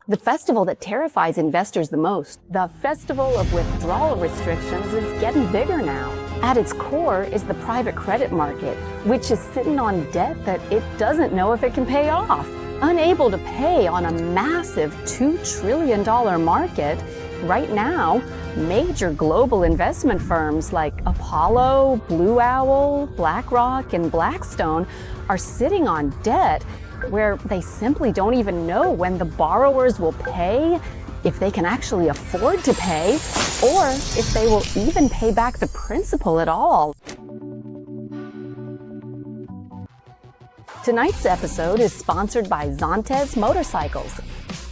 The festival that terrifies investors the most, the festival of withdrawal restrictions, is getting bigger now. At its core is the private credit market, which is sitting on debt that it doesn't know if it can pay off. Unable to pay on a massive $2 trillion market, right now, major global investment firms like Apollo, Blue Owl, BlackRock, and Blackstone are sitting on debt where they simply don't even know when the borrowers will pay, if they can actually afford to pay, or if they will even pay back the principal at all. Tonight's episode is sponsored by ZONTES motorcycles,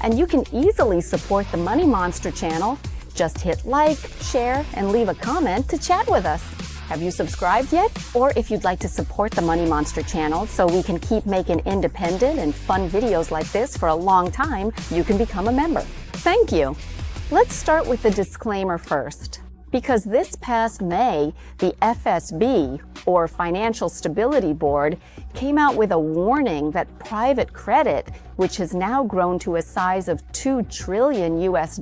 and you can easily support the Money Monster channel. Just hit like, share, and leave a comment to chat with us. Have you subscribed yet? Or if you'd like to support the Money Monster channel so we can keep making independent and fun videos like this for a long time, you can become a member. Thank you. Let's start with the disclaimer first. Because this past May, the FSB, or Financial Stability Board, came out with a warning that private credit, which has now grown to a size of $2 trillion US,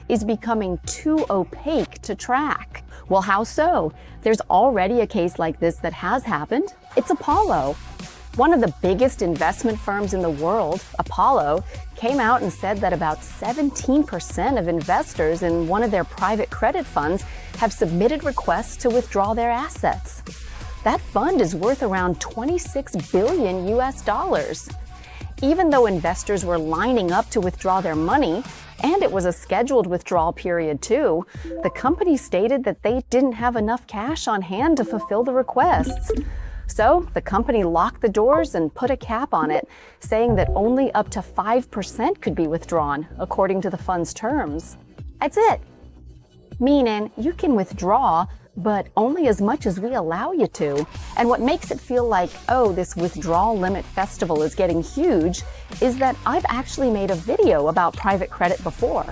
is becoming too opaque to track. Well, how so? There's already a case like this that has happened. It's Apollo. One of the biggest investment firms in the world, Apollo, came out and said that about 17% of investors in one of their private credit funds have submitted requests to withdraw their assets. That fund is worth around $26 billion US. Even though investors were lining up to withdraw their money, and it was a scheduled withdrawal period too, the company stated that they didn't have enough cash on hand to fulfill the requests. So the company locked the doors and put a cap on it, saying that only up to 5% could be withdrawn, according to the fund's terms. That's it. Meaning you can withdraw, but only as much as we allow you to. And what makes it feel like, oh, this withdrawal limit festival is getting huge, is that I've actually made a video about private credit before.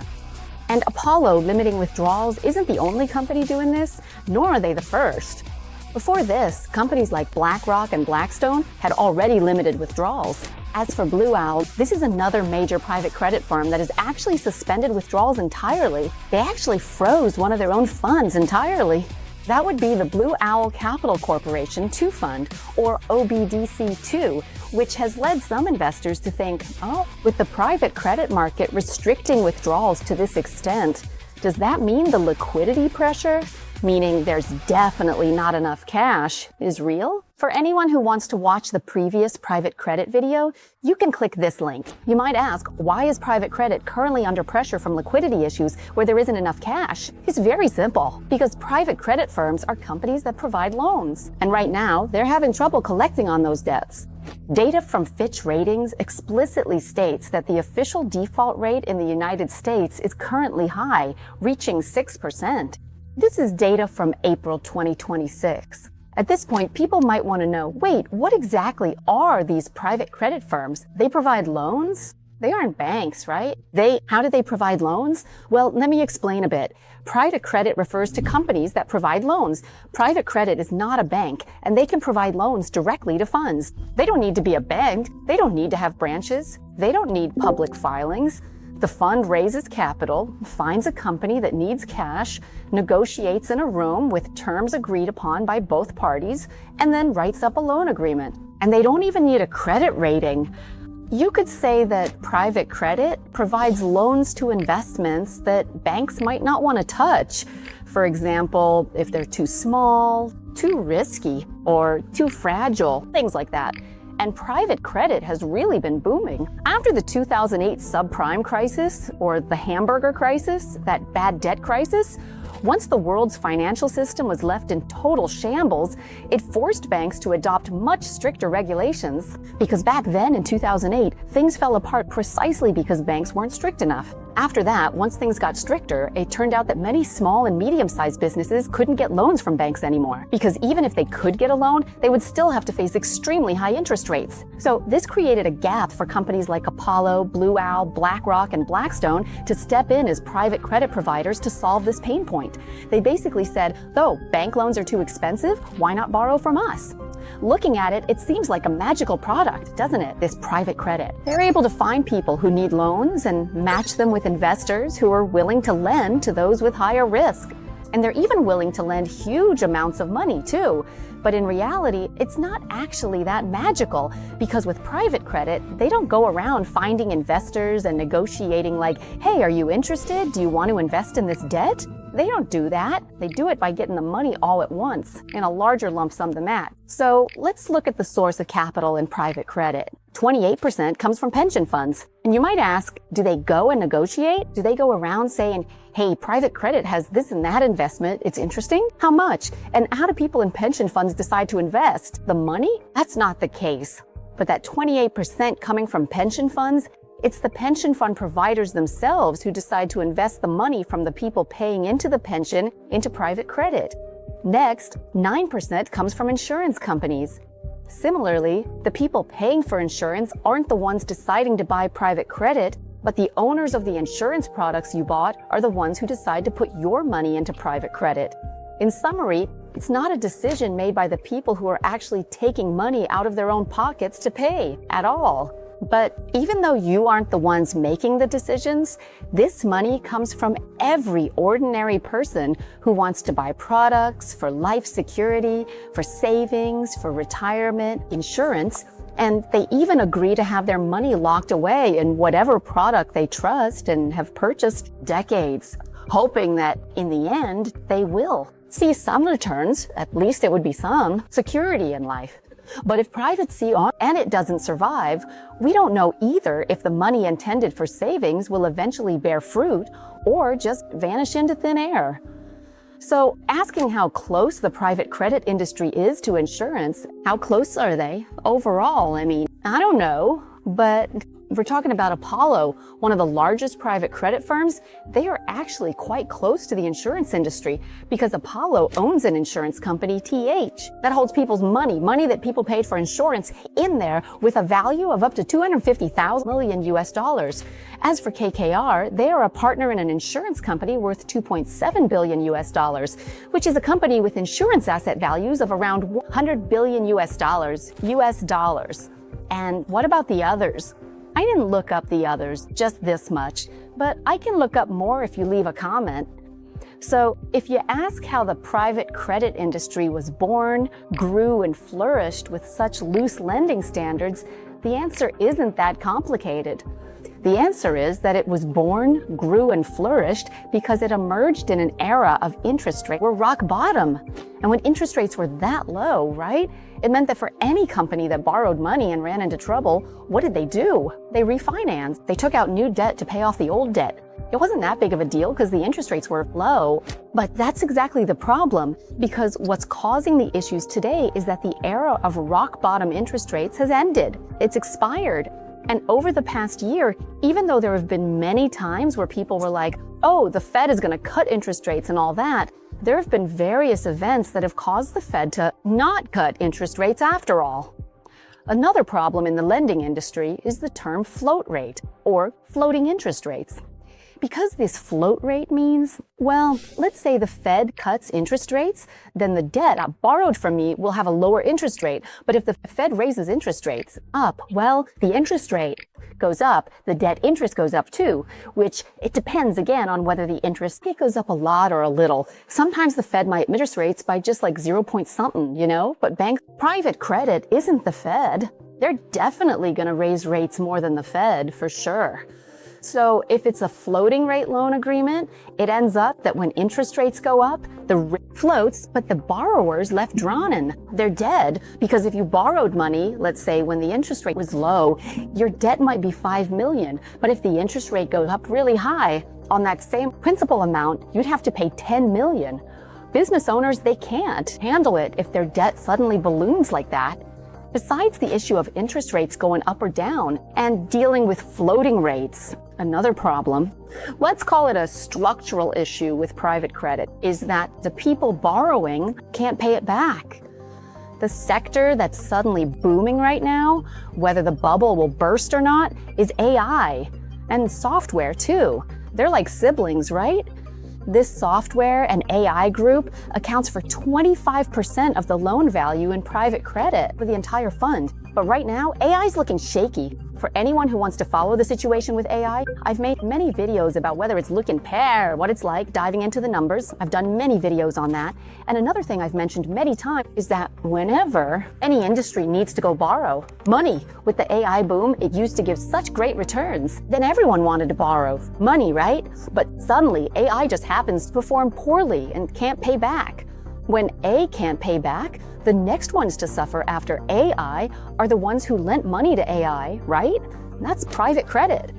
And Apollo limiting withdrawals isn't the only company doing this, nor are they the first. Before this, companies like BlackRock and Blackstone had already limited withdrawals. As for Blue Owl, this is another major private credit firm that has actually suspended withdrawals entirely. They actually froze one of their own funds entirely. That would be the Blue Owl Capital Corporation 2 Fund, or OBDC2, which has led some investors to think, oh, with the private credit market restricting withdrawals to this extent, does that mean the liquidity pressure, meaning there's definitely not enough cash, is real? For anyone who wants to watch the previous private credit video, you can click this link. You might ask, why is private credit currently under pressure from liquidity issues where there isn't enough cash? It's very simple, because private credit firms are companies that provide loans. And right now, they're having trouble collecting on those debts. Data from Fitch Ratings explicitly states that the official default rate in the United States is currently high, reaching 6%. This is data from April 2026. At this point, people might want to know, wait, what exactly are these private credit firms? They provide loans? They aren't banks, right? How do they provide loans? Well, let me explain a bit. Private credit refers to companies that provide loans. Private credit is not a bank, and they can provide loans directly to funds. They don't need to be a bank. They don't need to have branches. They don't need public filings. The fund raises capital, finds a company that needs cash, negotiates in a room with terms agreed upon by both parties, and then writes up a loan agreement. And they don't even need a credit rating. You could say that private credit provides loans to investments that banks might not want to touch. For example, if they're too small, too risky, or too fragile, things like that. And private credit has really been booming. After the 2008 subprime crisis, or the hamburger crisis, that bad debt crisis, once the world's financial system was left in total shambles, it forced banks to adopt much stricter regulations. Because back then in 2008, things fell apart precisely because banks weren't strict enough. After that, once things got stricter, it turned out that many small and medium-sized businesses couldn't get loans from banks anymore, because even if they could get a loan, they would still have to face extremely high interest rates. So this created a gap for companies like Apollo, Blue Owl, BlackRock, and Blackstone to step in as private credit providers to solve this pain point. They basically said, though bank loans are too expensive, why not borrow from us? Looking at it, it seems like a magical product, doesn't it, this private credit? They're able to find people who need loans and match them with investors who are willing to lend to those with higher risk. And they're even willing to lend huge amounts of money too. But in reality, it's not actually that magical, because with private credit, they don't go around finding investors and negotiating like, hey, are you interested? Do you want to invest in this debt? They don't do that. They do it by getting the money all at once, in a larger lump sum than that. So let's look at the source of capital in private credit. 28% comes from pension funds. And you might ask, do they go and negotiate? Do they go around saying, hey, private credit has this and that investment, it's interesting? How much? And how do people in pension funds decide to invest? The money? That's not the case. But that 28% coming from pension funds, it's the pension fund providers themselves who decide to invest the money from the people paying into the pension into private credit. Next, 9% comes from insurance companies. Similarly, the people paying for insurance aren't the ones deciding to buy private credit, but the owners of the insurance products you bought are the ones who decide to put your money into private credit. In summary, it's not a decision made by the people who are actually taking money out of their own pockets to pay at all. But even though you aren't the ones making the decisions, this money comes from every ordinary person who wants to buy products for life security, for savings, for retirement, insurance, and they even agree to have their money locked away in whatever product they trust and have purchased decades, hoping that in the end they will see some returns, at least it would be some, security in life. But if privates see on and it doesn't survive, we don't know either if the money intended for savings will eventually bear fruit or just vanish into thin air. So asking how close the private credit industry is to insurance, how close are they overall? I mean, I don't know, but if we're talking about Apollo, one of the largest private credit firms, they are actually quite close to the insurance industry because Apollo owns an insurance company, TH, that holds people's money that people paid for insurance in there with a value of up to $250,000 million US dollars. As for KKR, they are a partner in an insurance company worth $2.7 billion US dollars, which is a company with insurance asset values of around $100 billion US dollars. And what about the others? I didn't look up the others, just this much, but I can look up more if you leave a comment. So if you ask how the private credit industry was born, grew, and flourished with such loose lending standards, the answer isn't that complicated. The answer is that it was born, grew, and flourished because it emerged in an era of interest rates were rock bottom. And when interest rates were that low, right? It meant that for any company that borrowed money and ran into trouble, what did they do? They refinanced. They took out new debt to pay off the old debt. It wasn't that big of a deal because the interest rates were low. But that's exactly the problem, because what's causing the issues today is that the era of rock bottom interest rates has ended. It's expired. And over the past year, even though there have been many times where people were like, oh, the Fed is going to cut interest rates and all that, there have been various events that have caused the Fed to not cut interest rates after all. Another problem in the lending industry is the term float rate, or floating interest rates. Because this float rate means, well, let's say the Fed cuts interest rates, then the debt borrowed from me will have a lower interest rate. But if the Fed raises interest rates up, well, the interest rate goes up, the debt interest goes up too, which it depends again on whether the interest rate goes up a lot or a little. Sometimes the Fed might interest rates by just like 0 point something, you know, but private credit isn't the Fed. They're definitely going to raise rates more than the Fed for sure. So if it's a floating rate loan agreement, it ends up that when interest rates go up, the rate floats, but the borrower's left drowning. They're dead because if you borrowed money, let's say when the interest rate was low, your debt might be $5 million. But if the interest rate goes up really high, on that same principal amount, you'd have to pay $10 million. Business owners, they can't handle it if their debt suddenly balloons like that. Besides the issue of interest rates going up or down and dealing with floating rates, Another problem, let's call it a structural issue with private credit, is that the people borrowing can't pay it back. The sector that's suddenly booming right now, whether the bubble will burst or not, is AI and software too. They're like siblings, right? This software and AI group accounts for 25% of the loan value in private credit for the entire fund. But right now, AI is looking shaky. For anyone who wants to follow the situation with AI, I've made many videos about whether it's looking pear, what it's like, diving into the numbers. I've done many videos on that. And another thing I've mentioned many times is that whenever any industry needs to go borrow money, with the AI boom, it used to give such great returns. Then everyone wanted to borrow money, right? But suddenly, AI just happens to perform poorly and can't pay back. When A can't pay back, the next ones to suffer after AI are the ones who lent money to AI, right? That's private credit.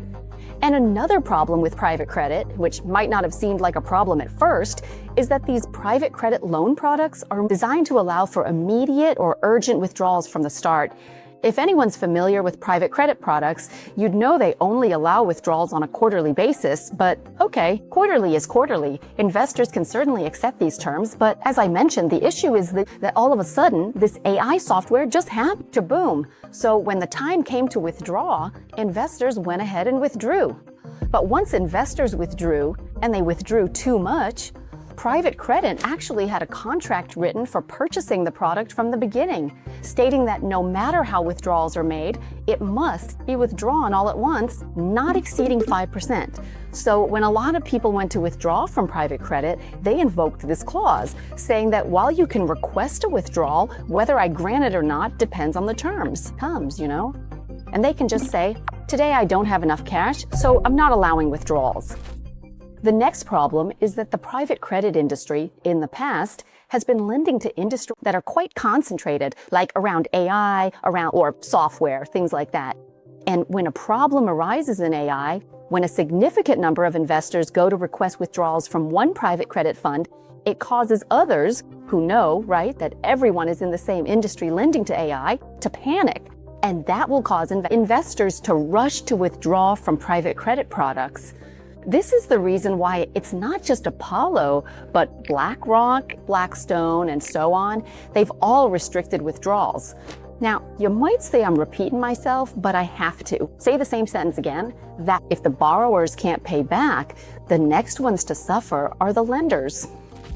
And another problem with private credit, which might not have seemed like a problem at first, is that these private credit loan products are designed to allow for immediate or urgent withdrawals from the start. If anyone's familiar with private credit products, you'd know they only allow withdrawals on a quarterly basis, but okay, quarterly is quarterly. Investors can certainly accept these terms, but as I mentioned, the issue is that all of a sudden, this AI software just happened to boom. So when the time came to withdraw, investors went ahead and withdrew. But once investors withdrew, and they withdrew too much, private credit actually had a contract written for purchasing the product from the beginning, stating that no matter how withdrawals are made, it must be withdrawn all at once, not exceeding 5%. So when a lot of people went to withdraw from private credit, they invoked this clause, saying that while you can request a withdrawal, whether I grant it or not depends on the terms. You know? And they can just say, today I don't have enough cash, so I'm not allowing withdrawals. The next problem is that the private credit industry, in the past, has been lending to industries that are quite concentrated, like around AI, or software, things like that. And when a problem arises in AI, when a significant number of investors go to request withdrawals from one private credit fund, it causes others who know, right, that everyone is in the same industry lending to AI to panic. And that will cause investors to rush to withdraw from private credit products. This is the reason why it's not just Apollo, but BlackRock, Blackstone, and so on. They've all restricted withdrawals. Now, you might say I'm repeating myself, but I have to. Say the same sentence again, that if the borrowers can't pay back, the next ones to suffer are the lenders.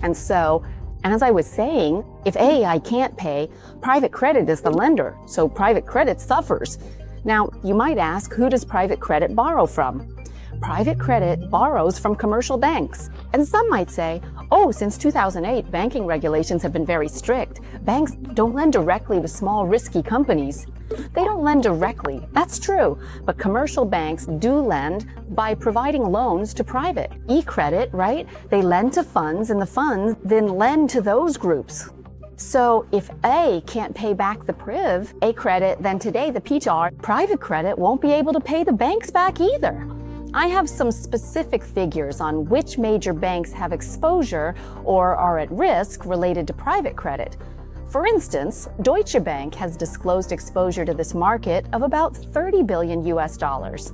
And so, as I was saying, if AI can't pay, private credit is the lender, so private credit suffers. Now, you might ask, who does private credit borrow from? Private credit borrows from commercial banks. And some might say, oh, since 2008, banking regulations have been very strict. Banks don't lend directly to small, risky companies. They don't lend directly, that's true, but commercial banks do lend by providing loans to private. E-credit, right? They lend to funds, and the funds then lend to those groups. So if A can't pay back the PRIV, A credit, then today the PTR, private credit won't be able to pay the banks back either. I have some specific figures on which major banks have exposure or are at risk related to private credit. For instance, Deutsche Bank has disclosed exposure to this market of about $30 billion US dollars.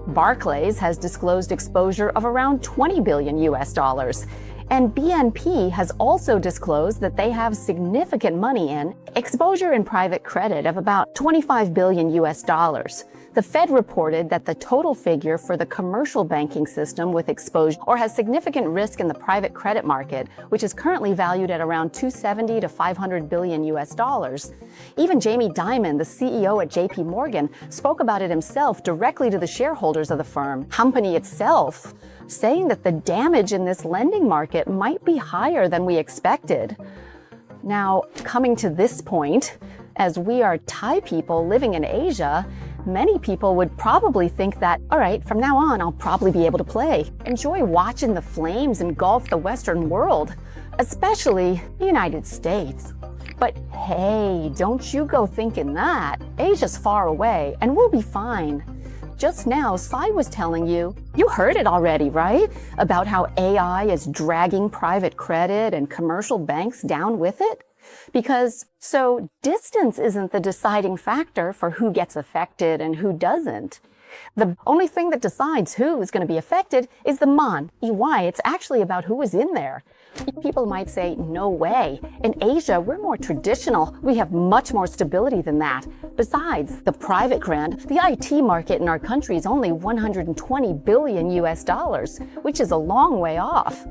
Barclays has disclosed exposure of around $20 billion US dollars. And BNP has also disclosed that they have significant money in exposure in private credit of about $25 billion US dollars. The Fed reported that the total figure for the commercial banking system with exposure or has significant risk in the private credit market, which is currently valued at around $270 to $500 billion US dollars. Even Jamie Dimon, the CEO at JP Morgan, spoke about it himself directly to the shareholders of the firm, company itself, saying that the damage in this lending market might be higher than we expected. Now, coming to this point, as we are Thai people living in Asia, many people would probably think that, all right, from now on, I'll probably be able to play. Enjoy watching the flames engulf the Western world, especially the United States. But hey, don't you go thinking that. Asia's far away, and we'll be fine. Just now, Sai was telling you heard it already, right? About how AI is dragging private credit and commercial banks down with it? So distance isn't the deciding factor for who gets affected and who doesn't. The only thing that decides who is going to be affected is the mon, EY. It's actually about who is in there. People might say, no way. In Asia, we're more traditional. We have much more stability than that. Besides, the private grant, the IT market in our country is only 120 billion US dollars, which is a long way off.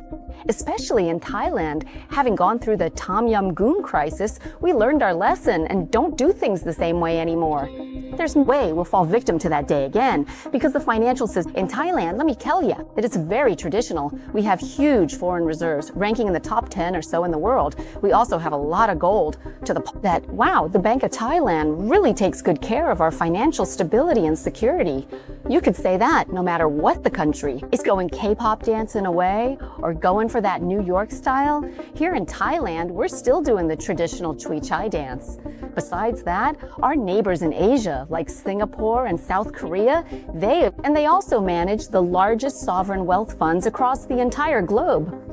Especially in Thailand, having gone through the Tom Yum Goong crisis, we learned our lesson and don't do things the same way anymore. There's no way we'll fall victim to that day again, because the financial system in Thailand, let me tell you, that it's very traditional. We have huge foreign reserves, ranking in the top 10 or so in the world. We also have a lot of gold to the point that, wow, the Bank of Thailand really takes good care of our financial stability and security. You could say that no matter what the country is going K-pop dancing away or going for that New York style. Here in Thailand, we're still doing the traditional Chui Chai dance. Besides that, our neighbors in Asia, like Singapore and South Korea, they also manage the largest sovereign wealth funds across the entire globe.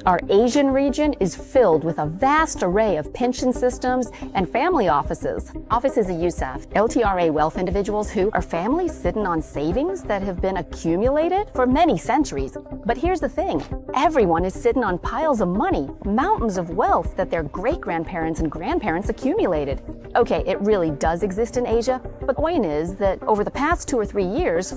Our Asian region is filled with a vast array of pension systems and family offices. Offices of USAF, LTRA wealth individuals who are families sitting on savings that have been accumulated for many centuries. But here's the thing, everyone is sitting on piles of money, mountains of wealth that their great-grandparents and grandparents accumulated. Okay, it really does exist in Asia, but the point is that over the past 2 or 3 years,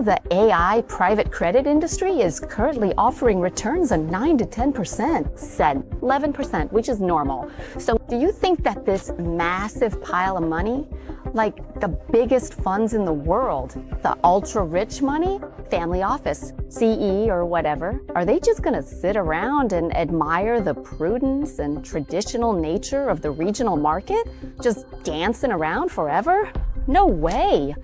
the AI private credit industry is currently offering returns of 9 to 10%, said 11%, which is normal. So do you think that this massive pile of money, like the biggest funds in the world, the ultra-rich money, family office, CE or whatever, are they just going to sit around and admire the prudence and traditional nature of the regional market, just dancing around forever? No way.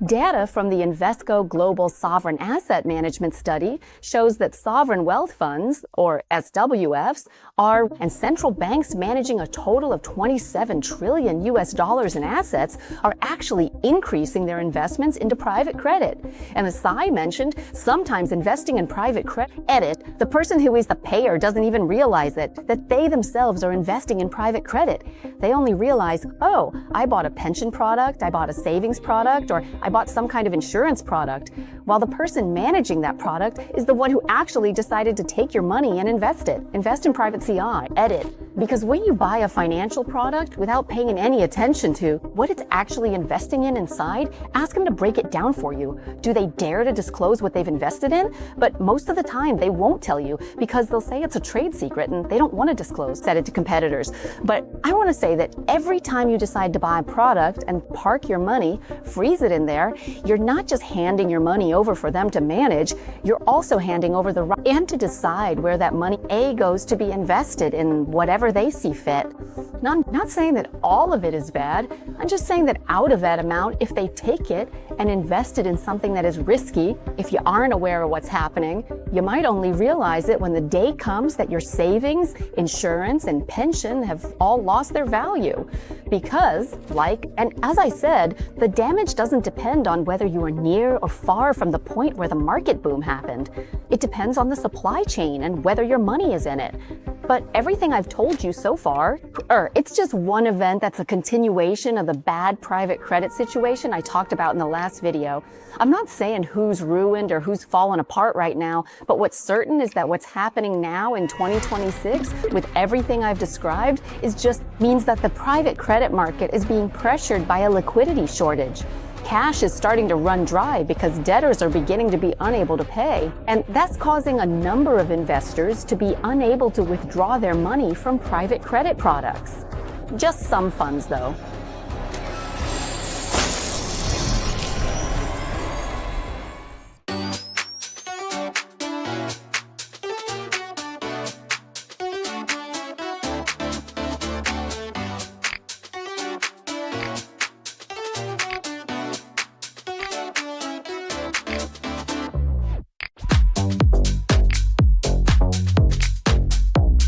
Data from the Invesco Global Sovereign Asset Management Study shows that sovereign wealth funds, or SWFs, and central banks managing a total of 27 trillion US dollars in assets are actually increasing their investments into private credit. And as Sai mentioned, sometimes investing in private credit, the person who is the payer doesn't even realize it, that they themselves are investing in private credit. They only realize, oh, I bought a pension product, I bought a savings product, or I bought some kind of insurance product, while the person managing that product is the one who actually decided to take your money and invest it. Invest in private CI. Because when you buy a financial product without paying any attention to what it's actually investing in inside, ask them to break it down for you. Do they dare to disclose what they've invested in? But most of the time they won't tell you because they'll say it's a trade secret and they don't want to disclose it to competitors. But I want to say that every time you decide to buy a product and park your money, freeze it in there, you're not just handing your money over for them to manage, you're also handing over the right and to decide where that money goes to be invested in whatever they see fit. Not saying that all of it is bad, I'm just saying that out of that amount, if they take it and invest it in something that is risky, if you aren't aware of what's happening, you might only realize it when the day comes that your savings, insurance, and pension have all lost their value. Because, and as I said, the damage doesn't depend on whether you are near or far from the point where the market boom happened. It depends on the supply chain and whether your money is in it. But everything I've told you so far, it's just one event that's a continuation of the bad private credit situation I talked about in the last video. I'm not saying who's ruined or who's fallen apart right now, but what's certain is that what's happening now in 2026 with everything I've described means that the private credit market is being pressured by a liquidity shortage. Cash is starting to run dry because debtors are beginning to be unable to pay. And that's causing a number of investors to be unable to withdraw their money from private credit products. Just some funds, though.